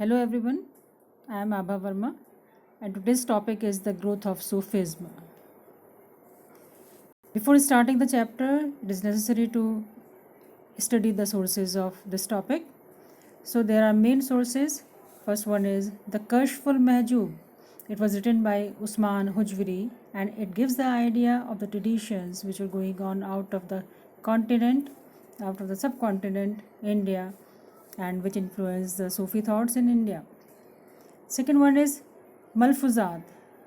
Hello everyone, I am Abha Verma and today's topic is the growth of Sufism. Before starting the chapter, it is necessary to study the sources of this topic. So there are main sources. First one is the Kashful Mahjoob. It was written by Usman Hujwiri and it gives the idea of the traditions which were going on out of the continent, out of the subcontinent, India, and which influenced the Sufi thoughts in India. Second one is Malfuzat.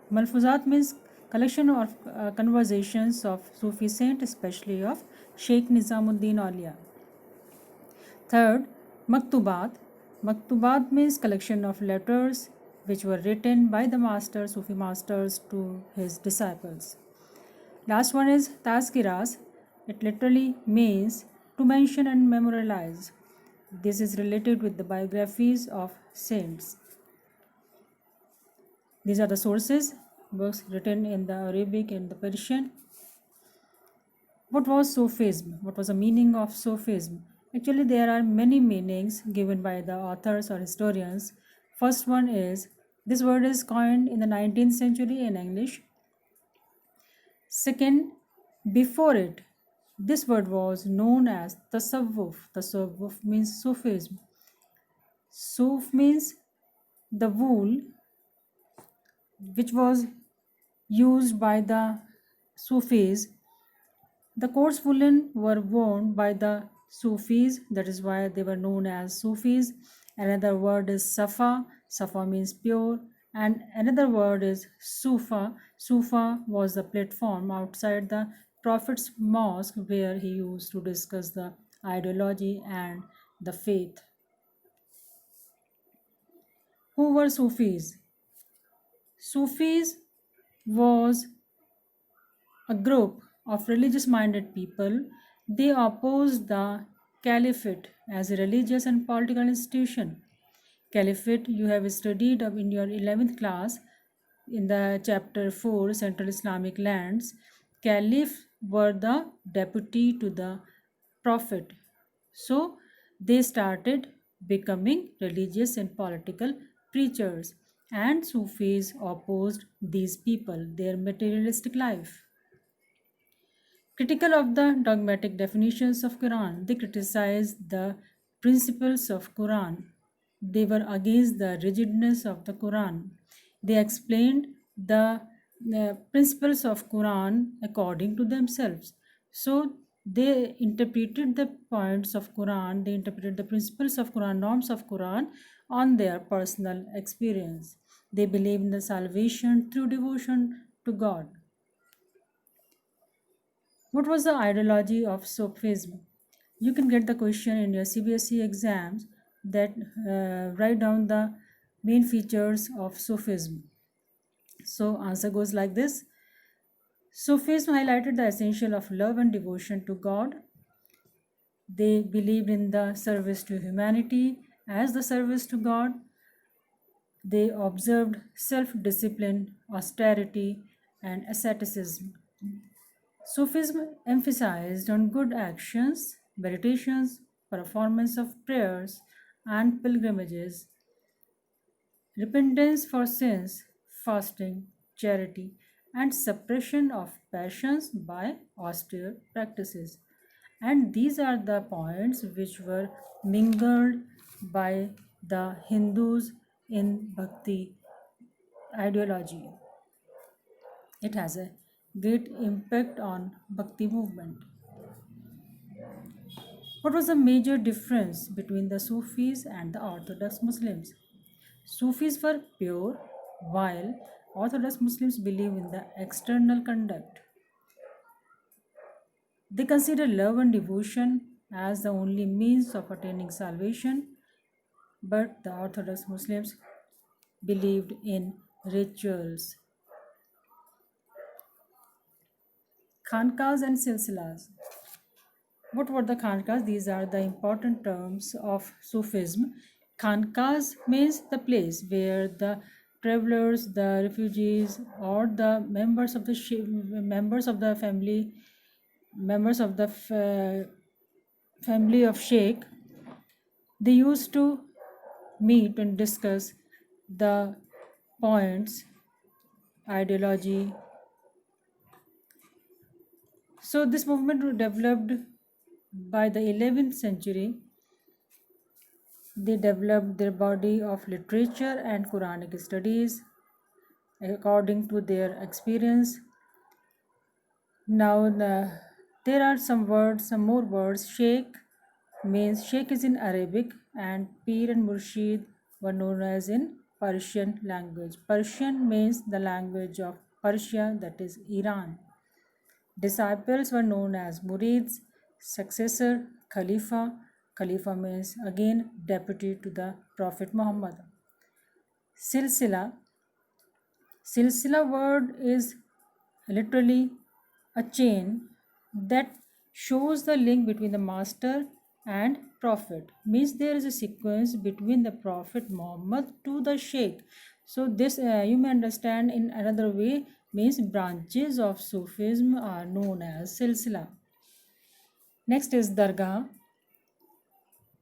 Malfuzat means collection of conversations of Sufi saint, especially of Sheikh Nizamuddin Aulia. Third, Maktubat. Maktubat means collection of letters which were written by the master, Sufi masters, to his disciples. Last one is Tazkiras. It literally means to mention and memorialize. This is related with the biographies of saints. These are the sources, books written in the Arabic and the Persian. What was Sufism? What was the meaning of Sufism? Actually, there are many meanings given by the authors or historians. First one is this word is coined in the 19th century in English. Second, before it, this word was known as Tasawwuf. Tasawwuf means Sufism. Suf means the wool which was used by the Sufis. The coarse woolen were worn by the Sufis, that is why they were known as Sufis. Another word is Safa, Safa means pure, and another word is Sufa. Sufa was the platform outside the Prophet's mosque where he used to discuss the ideology and the faith. Who were Sufis? Sufis was a group of religious minded people. They opposed the caliphate as a religious and political institution. Caliphate, you have studied up in your 11th class in the chapter 4, Central Islamic Lands. Caliph were the deputy to the prophet. So they started becoming religious and political preachers, and Sufis opposed these people, their materialistic life. Critical of the dogmatic definitions of Quran, they criticized the principles of Quran. They were against the rigidness of the Quran. They explained the principles of Quran according to themselves. So they interpreted the points of Quran, they interpreted the principles of Quran, norms of Quran on their personal experience. They believe in the salvation through devotion to God. What was the ideology of Sufism? You can get the question in your CBSE exams that write down the main features of Sufism. So answer goes like this. Sufism highlighted the essential of love and devotion to God. They believed in the service to humanity as the service to God. They observed self-discipline, austerity, and asceticism. Sufism emphasized on good actions, meditations, performance of prayers and pilgrimages, repentance for sins, fasting, charity, and suppression of passions by austere practices. And these are the points which were mingled by the Hindus in Bhakti ideology. It has a great impact on Bhakti movement. What was the major difference between the Sufis and the Orthodox Muslims? Sufis were pure, while Orthodox Muslims believe in the external conduct. They consider love and devotion as the only means of attaining salvation, but the Orthodox Muslims believed in rituals. Khankas and silsilas. What were the khankas? These are the important terms of Sufism. Khankas means the place where the travelers, the refugees, or the members of the family, members of the family of Sheikh, they used to meet and discuss the points, ideology. So this movement was developed by the 11th century. They developed their body of literature and Quranic studies according to their experience. Now there are some more words. Sheikh is in Arabic, and Pir and Murshid were known as in Persian language. Persian means the language of Persia, that is Iran. Disciples were known as Murids, successor, Khalifa. Khalifa means again deputy to the Prophet Muhammad. Silsila. Silsila word is literally a chain that shows the link between the master and prophet. Means there is a sequence between the Prophet Muhammad to the Sheikh. So this you may understand in another way, means branches of Sufism are known as silsila. Next is Dargah.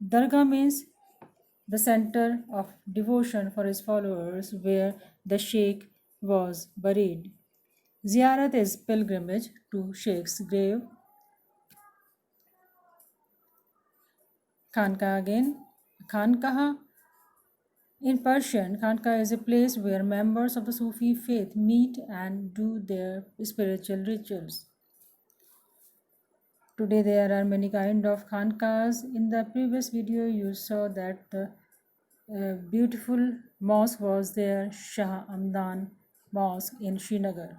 Dargah means the center of devotion for his followers where the Sheikh was buried. Ziyarat is pilgrimage to Sheikh's grave. Khanka again. Khankaha in Persian, Khanka is a place where members of the Sufi faith meet and do their spiritual rituals. Today there are many kind of Khankas. In the previous video you saw that the beautiful mosque was there, Shah Amdan Mosque in Srinagar.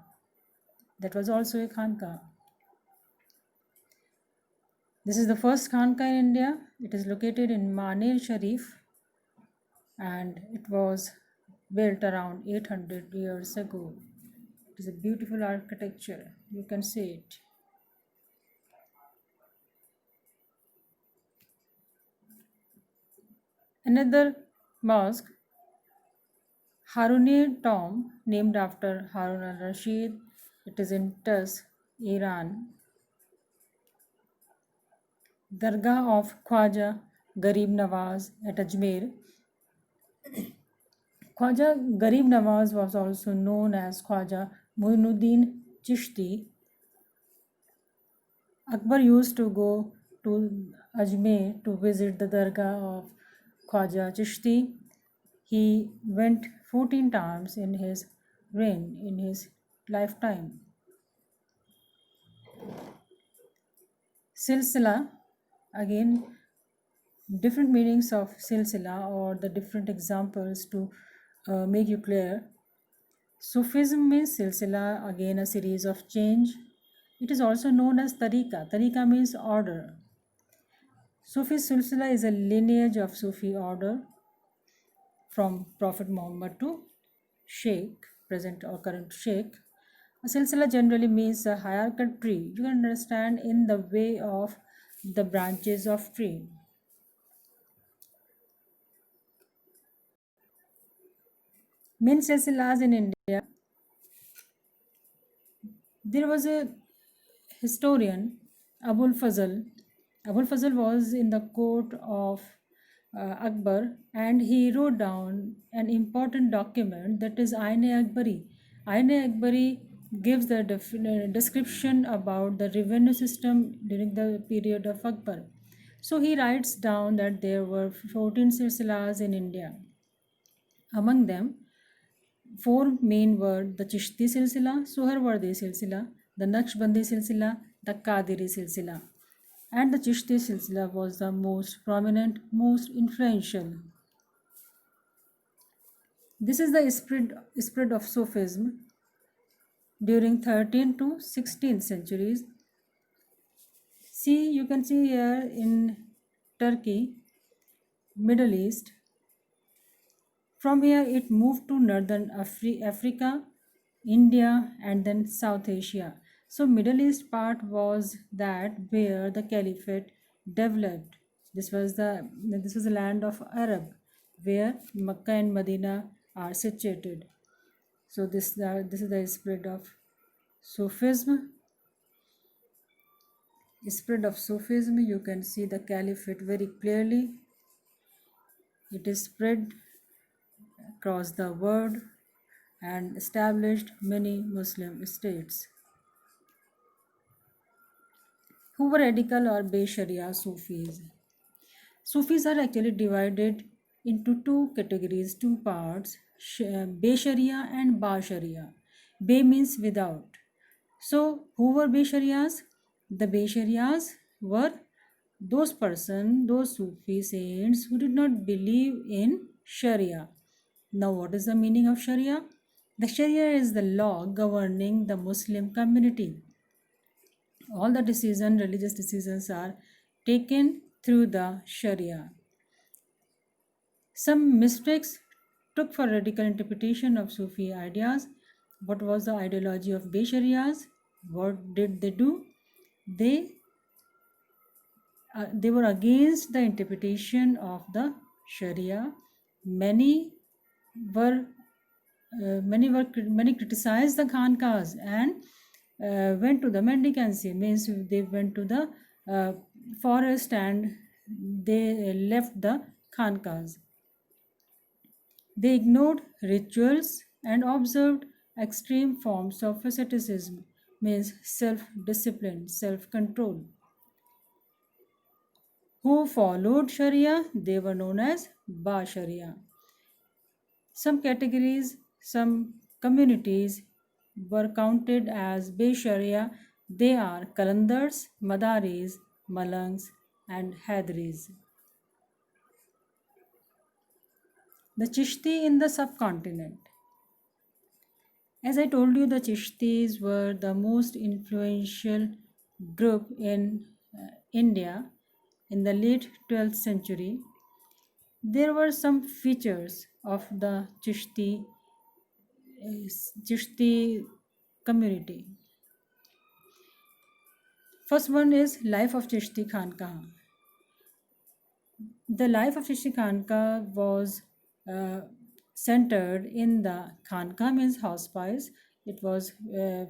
That was also a Khanka. This is the first Khanka in India. It is located in Maner Sharif and it was built around 800 years ago. It is a beautiful architecture. You can see it. Another mosque, Haruni Tomb, named after Harun al-Rashid. It is in Tus, Iran. Dargah of Khwaja Garib Nawaz at Ajmer. Khwaja Garib Nawaz was also known as Khwaja Muinuddin Chishti. Akbar used to go to Ajmer to visit the Dargah of Khwaja Chishti. He went 14 times in his reign, in his lifetime. Silsila, again, different meanings of silsila or the different examples to make you clear. Sufism means silsila, again a series of change. It is also known as tariqa. Tariqa means order. Sufi silsila is a lineage of Sufi order from Prophet Muhammad to Sheikh, present or current Sheikh. A silsila generally means a hierarchical tree. You can understand in the way of the branches of tree. Main silsilas in India. There was a historian, Abul Fazl. Abul Fazl was in the court of Akbar and he wrote down an important document, that is Aine Akbari. Aine Akbari gives the description about the revenue system during the period of Akbar. So he writes down that there were 14 silsilas in India. Among them, four main were the Chishti Silsila, Suharwardi Silsila, the Naqshbandi Silsila, the Qadiri Silsila. And the Chishti Silsila was the most prominent, most influential. This is the spread of Sufism during 13th to 16th centuries. See, you can see here in Turkey, Middle East. From here it moved to northern Africa, India and then South Asia. So Middle East part was that where the caliphate developed. This was the land of Arab where Mecca and Medina are situated. So this is the spread of Sufism. Spread of Sufism, you can see the caliphate very clearly. It is spread across the world and established many Muslim states. Who were radical or Be-Sharia Sufis? Sufis are actually divided into two categories, two parts, Be-Sharia and Ba-Sharia. Be means without. So, who were Be-Sharias? The Be-Sharias were those Sufi saints who did not believe in Sharia. Now, what is the meaning of Sharia? The Sharia is the law governing the Muslim community. All the religious decisions are taken through the Sharia. Some mistakes took for radical interpretation of Sufi ideas. What was the ideology of Be-Sharias? What did they do? They they were against the interpretation of the Sharia. Many were many criticized the Khankas and went to the mendicancy, means they went to the forest and they left the Khankas. They ignored rituals and observed extreme forms of asceticism, means self-discipline, self-control. Who followed Sharia? They were known as Ba Sharia. Some categories, some communities were counted as Be Sharia. They are Kalandars, Madaris, Malangs, and Hadris. The Chishti in the subcontinent. As I told you, the Chishtis were the most influential group in India in the late 12th century. There were some features of the Chishti community. First one is life of Chishti Khanqah. The life of Chishti Khanqah was centered in the Khanqah, means hospice. It was the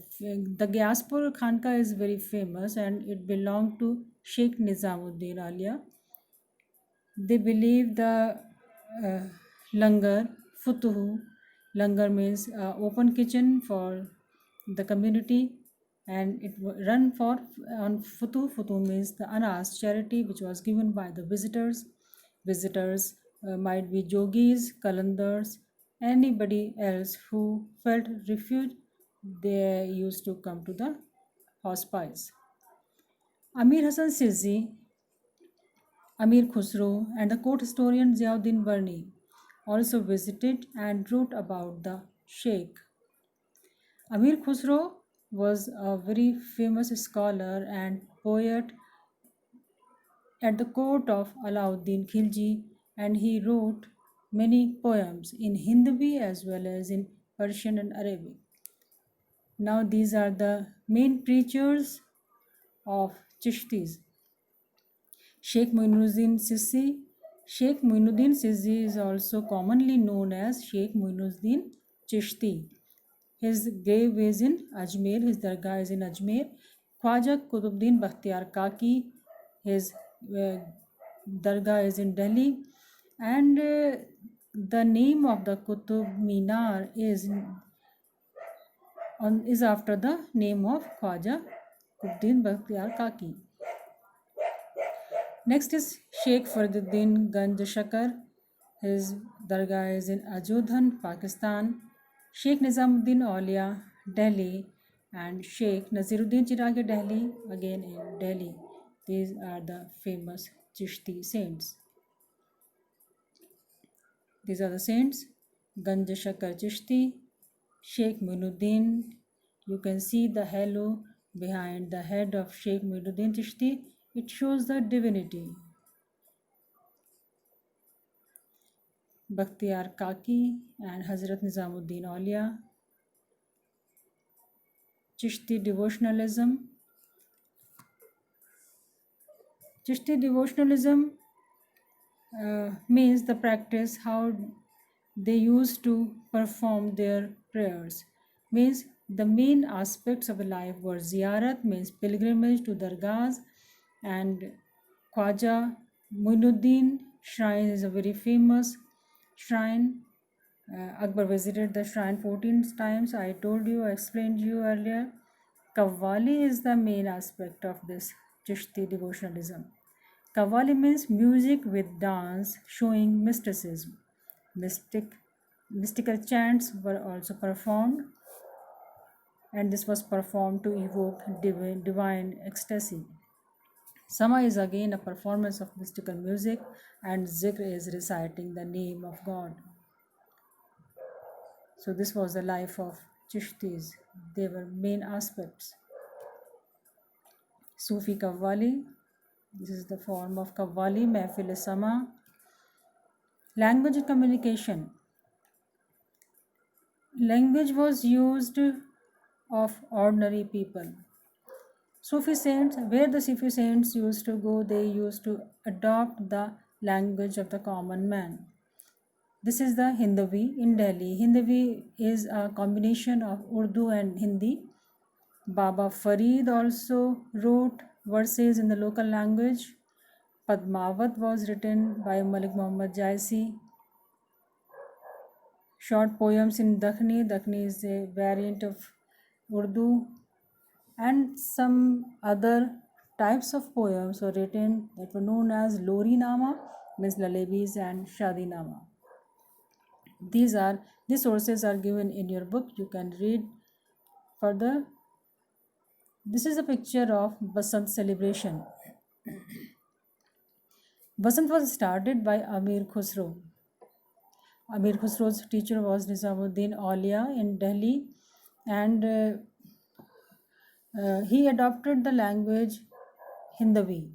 Gyaspur Khanqah is very famous and it belonged to Sheikh Nizamuddin Alia. They believe the langar, futuhu. Langar means open kitchen for the community, and it run for on futu. Futu means the anas charity, which was given by the visitors. Visitors might be yogis, kalandars, anybody else who felt refuge. They used to come to the hospice. Amir Hassan Sizzi, Amir Khusro, and the court historian Ziauddin Barni also visited and wrote about the Sheikh. Amir Khusro was a very famous scholar and poet at the court of Alauddin Khilji, and he wrote many poems in Hindi as well as in Persian and Arabic. Now, these are the main preachers of Chishtis. Sheikh Muinuddin Sisi. Sheikh Muinuddin Sisi is also commonly known as Sheikh Muinuddin Chishti. His grave is in Ajmer, his dargah is in Ajmer. Khwaja Qutbuddin Bakhtiar Kaki, his dargah is in Delhi. And the name of the Qutub Minar is after the name of Khwaja Qutbuddin Bakhtiar Kaki. Next is Sheikh Fariduddin Ganj Shakar. His dargah is in Ajodhan, Pakistan. Sheikh Nizamuddin Aulia, Delhi, and Sheikh Naziruddin Chiragi Delhi, again in Delhi. These are the famous Chishti saints. These are the saints: Ganj Shakar Chishti, Sheikh Muinuddin. You can see the halo behind the head of Sheikh Muinuddin Chishti. It shows the divinity. Bakhtiar Kaki and Hazrat Nizamuddin Aulia. Chishti devotionalism. Chishti devotionalism means the practice how they used to perform their prayers. Means the main aspects of the life were ziyarat, means pilgrimage to dargahs, and Khwaja Muinuddin shrine is a very famous shrine. Akbar visited the shrine 14 times. I told you, I explained you earlier. Qawwali is the main aspect of this Chishti devotionalism. Qawwali means music with dance, showing mysticism. Mystical chants were also performed, and this was performed to evoke divine ecstasy. Sama is again a performance of mystical music, and Zikr is reciting the name of God. So, this was the life of Chishtis. They were main aspects. Sufi Qawwali, this is the form of Qawwali, Mehfil Sama. Language and communication. Language was used of ordinary people. Sufi saints, where the Sufi saints used to go, they used to adopt the language of the common man. This is the Hindavi in Delhi. Hindavi is a combination of Urdu and Hindi. Baba Farid also wrote verses in the local language. Padmavat was written by Malik Muhammad Jaisi. Short poems in Dakhni. Dakhni is a variant of Urdu. And some other types of poems were written that were known as Lori Nama, means Lalebis, and Shadi Nama. These sources are given in your book. You can read further. This is a picture of Basant celebration. Basant was started by Amir Khusro. Amir Khusro's teacher was Nizamuddin Aulia in Delhi, and he adopted the language Hindavi.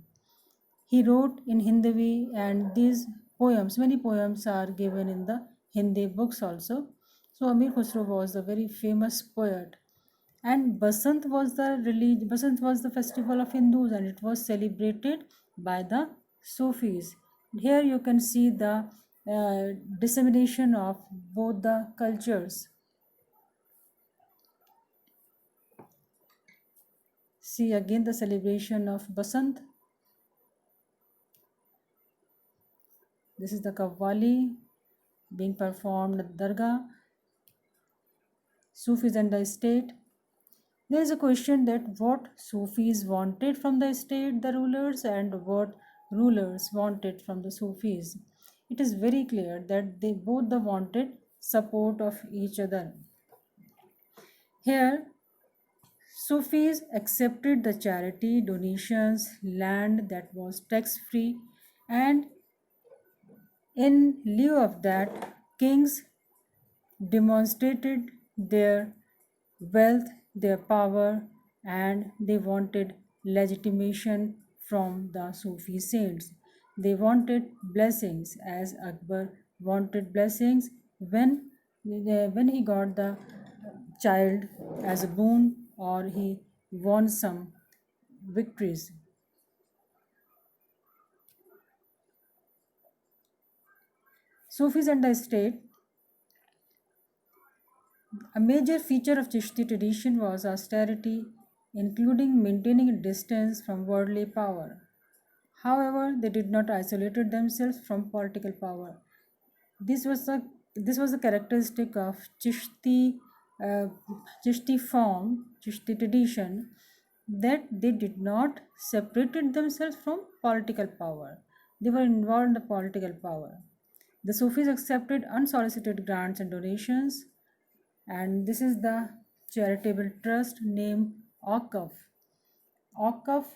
He wrote in Hindavi, and these poems, many poems are given in the Hindi books also. So Amir Khusro was a very famous poet. And Basant was the festival of Hindus, and it was celebrated by the Sufis. Here you can see the dissemination of both the cultures. See again the celebration of Basant. This is the Qawwali being performed at Dargah. Sufis and the state. There is a question that what Sufis wanted from the state, the rulers, and what rulers wanted from the Sufis. It is very clear that they both wanted support of each other. Here, Sufis accepted the charity, donations, land that was tax-free, and in lieu of that, kings demonstrated their wealth, their power, and they wanted legitimation from the Sufi saints. They wanted blessings, as Akbar wanted blessings when he got the child as a boon, or he won some victories. Sufis and the state. A major feature of Chishti tradition was austerity, including maintaining a distance from worldly power. However, they did not isolate themselves from political power. This was the characteristic of Chishti Chishti tradition, that they did not separate themselves from political power. They were involved in the political power. The Sufis accepted unsolicited grants and donations, and this is the charitable trust named Okaf. Okaf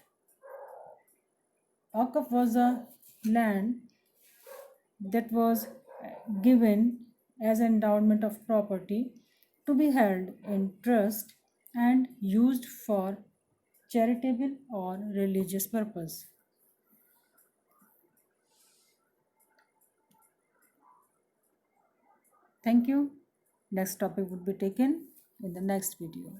was a land that was given as an endowment of property to be held in trust and used for charitable or religious purpose. Thank you. Next topic would be taken in the next video.